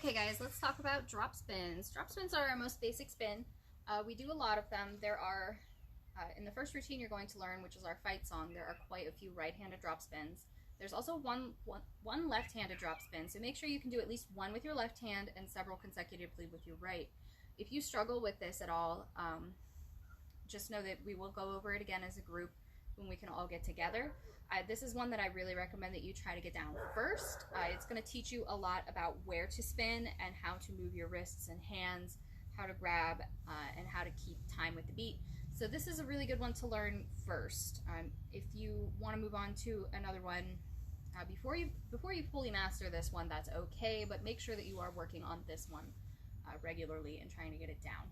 Okay guys, let's talk about drop spins. Drop spins are our most basic spin. We do a lot of them. There are, in the first routine you're going to learn, which is our fight song, there are quite a few right-handed drop spins. There's also one left-handed drop spin, so make sure you can do at least one with your left hand and several consecutively with your right. If you struggle with this at all, just know that we will go over it again as a group when we can all get together. This is one that I really recommend that you try to get down first. It's going to teach you a lot about where to spin and how to move your wrists and hands, how to grab, and how to keep time with the beat. So this is a really good one to learn first. If you want to move on to another one, before you fully master this one, that's okay, but make sure that you are working on this one regularly and trying to get it down.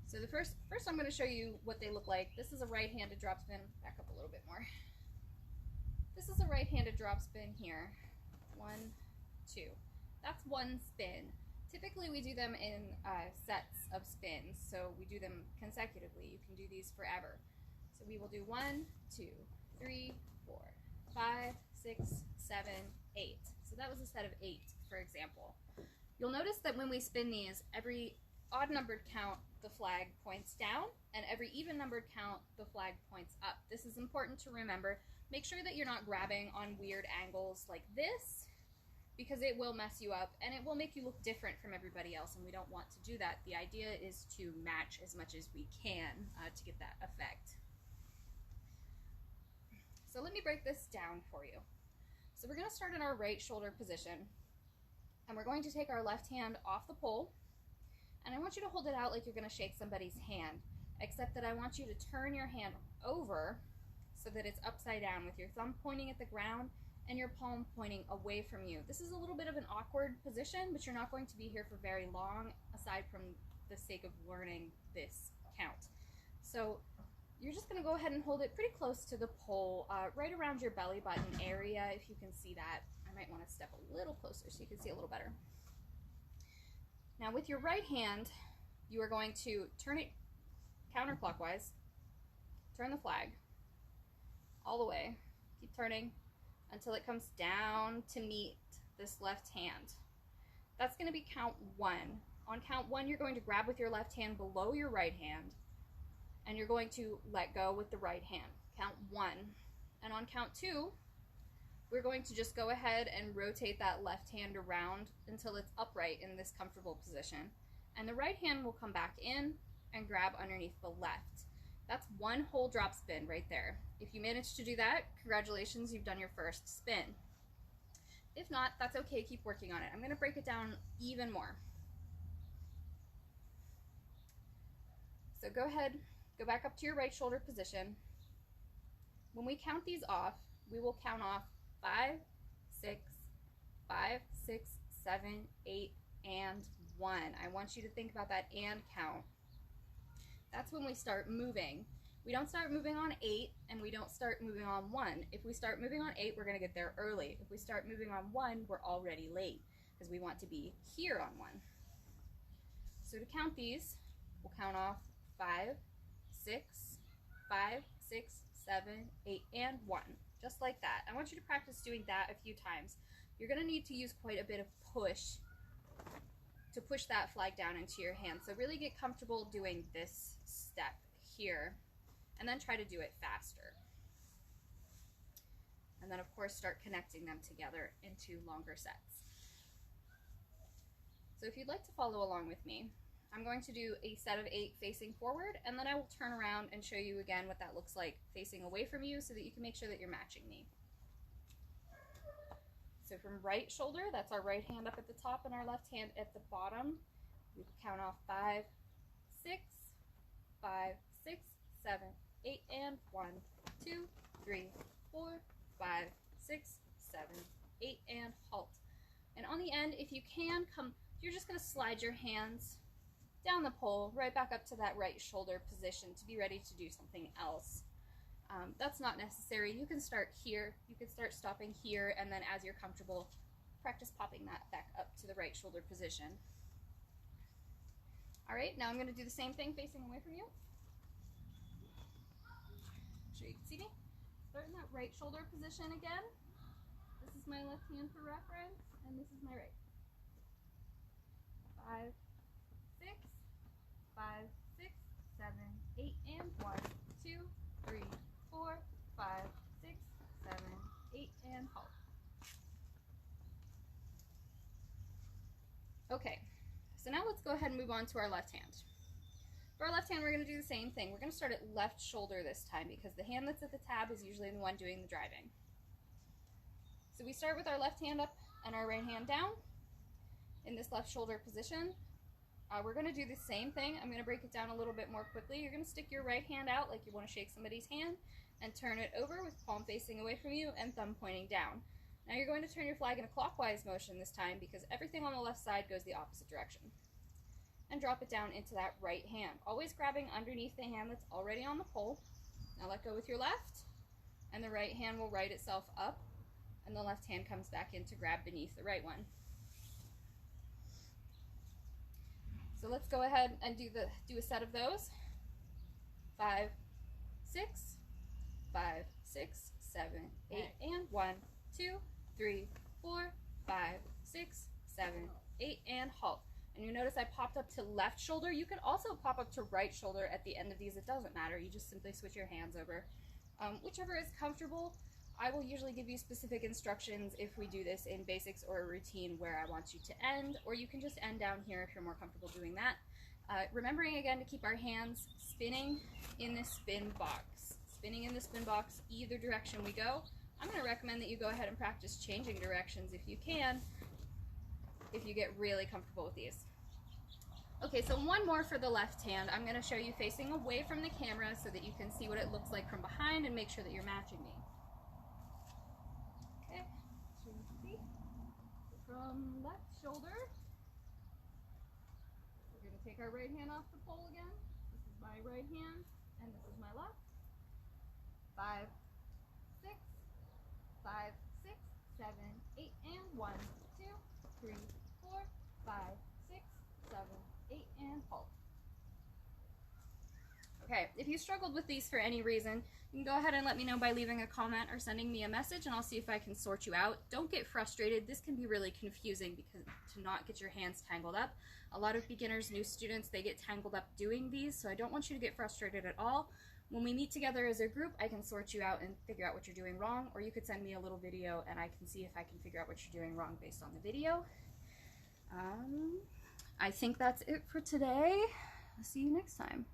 So the first I'm going to show you what they look like. This is a right-handed drop spin. Back up a little bit more. This is a right-handed drop spin here. 1, 2. That's one spin. Typically we do them in sets of spins, so we do them consecutively. You can do these forever. So we will do 1, 2, 3, 4, 5, 6, 7, 8. So that was a set of 8, for example. You'll notice that when we spin these, every odd numbered count, the flag points down, and every even numbered count, the flag points up. This is important to remember. Make sure that you're not grabbing on weird angles like this, because it will mess you up and it will make you look different from everybody else, and we don't want to do that. The idea is to match as much as we can to get that effect. So let me break this down for you. So we're going to start in our right shoulder position, and we're going to take our left hand off the pole, and I want you to hold it out like you're going to shake somebody's hand, except that I want you to turn your hand over so that it's upside down with your thumb pointing at the ground and your palm pointing away from you. This is a little bit of an awkward position, but you're not going to be here for very long, aside from the sake of learning this count. So you're just going to go ahead and hold it pretty close to the pole, right around your belly button area, if you can see that. I might want to step a little closer so you can see a little better. Now with your right hand, you are going to turn it counterclockwise, turn the flag all the way, keep turning until it comes down to meet this left hand. That's going to be count 1. On count 1, you're going to grab with your left hand below your right hand, and you're going to let go with the right hand. Count 1. And on count 2, we're going to just go ahead and rotate that left hand around until it's upright in this comfortable position. And the right hand will come back in and grab underneath the left. That's one whole drop spin right there. If you manage to do that, congratulations, you've done your first spin. If not, that's okay, keep working on it. I'm going to break it down even more. So go ahead, go back up to your right shoulder position. When we count these off, we will count off 5, 6, 5, 6, 7, 8, and 1. I want you to think about that and count. That's when we start moving. We don't start moving on 8, and we don't start moving on 1. If we start moving on 8, we're going to get there early. If we start moving on 1, we're already late, because we want to be here on 1. So to count these, we'll count off 5, 6, 5, 6, 7, 8, and 1. Just like that. I want you to practice doing that a few times. You're going to need to use quite a bit of push to push that flag down into your hand. So really get comfortable doing this step here, and then try to do it faster. And then of course start connecting them together into longer sets. So if you'd like to follow along with me, I'm going to do a set of 8 facing forward, and then I will turn around and show you again what that looks like facing away from you so that you can make sure that you're matching me. So from right shoulder, that's our right hand up at the top and our left hand at the bottom. We count off 5, 6, 5, 6, 7, 8, and 1, 2, 3, 4, 5, 6, 7, 8, and halt. And on the end, if you can, you're just going to slide your hands down the pole, right back up to that right shoulder position to be ready to do something else. That's not necessary. You can start here, you can start stopping here, and then as you're comfortable, practice popping that back up to the right shoulder position. Alright, now I'm going to do the same thing facing away from you. So you can see me. Start in that right shoulder position again. This is is my left hand for reference, and this is my right. 5, 6, 5, 6, 7, 8, and 1, 2, 3, 4, 5, 6, 7, 8, and halt. Okay, so now let's go ahead and move on to our left hand. For our left hand, we're going to do the same thing. We're going to start at left shoulder this time because the hand that's at the tab is usually the one doing the driving. So we start with our left hand up and our right hand down in this left shoulder position. We're going to do the same thing. I'm going to break it down a little bit more quickly. You're going to stick your right hand out like you want to shake somebody's hand and turn it over with palm facing away from you and thumb pointing down. Now you're going to turn your flag in a clockwise motion this time because everything on the left side goes the opposite direction. And drop it down into that right hand, always grabbing underneath the hand that's already on the pole. Now let go with your left, and the right hand will right itself up, and the left hand comes back in to grab beneath the right one. So let's go ahead and do a set of those. 5, 6, 5, 6, 7, 8, and 1, 2, 3, 4, 5, 6, 7, 8, and halt. And you notice I popped up to left shoulder. You can also pop up to right shoulder at the end of these. It doesn't matter. You just simply switch your hands over. Whichever is comfortable. I will usually give you specific instructions if we do this in basics or a routine where I want you to end, or you can just end down here if you're more comfortable doing that. Remembering again to keep our hands spinning in this spin box. Spinning in the spin box either direction we go. I'm going to recommend that you go ahead and practice changing directions if you can, if you get really comfortable with these. Okay, so one more for the left hand. I'm going to show you facing away from the camera so that you can see what it looks like from behind and make sure that you're matching me. Okay, so you can see from left shoulder, we're going to take our right hand off the pole again. This is my right hand and this is my left. 5, 6, 5, 6, 7, 8, and 1, 2, 3, 4, 5, 6, 7, 8, and halt. Okay, if you struggled with these for any reason, you can go ahead and let me know by leaving a comment or sending me a message, and I'll see if I can sort you out. Don't get frustrated. This can be really confusing because to not get your hands tangled up. A lot of beginners, new students, they get tangled up doing these, so I don't want you to get frustrated at all. When we meet together as a group, I can sort you out and figure out what you're doing wrong, or you could send me a little video and I can see if I can figure out what you're doing wrong based on the video. I think that's it for today. I'll see you next time.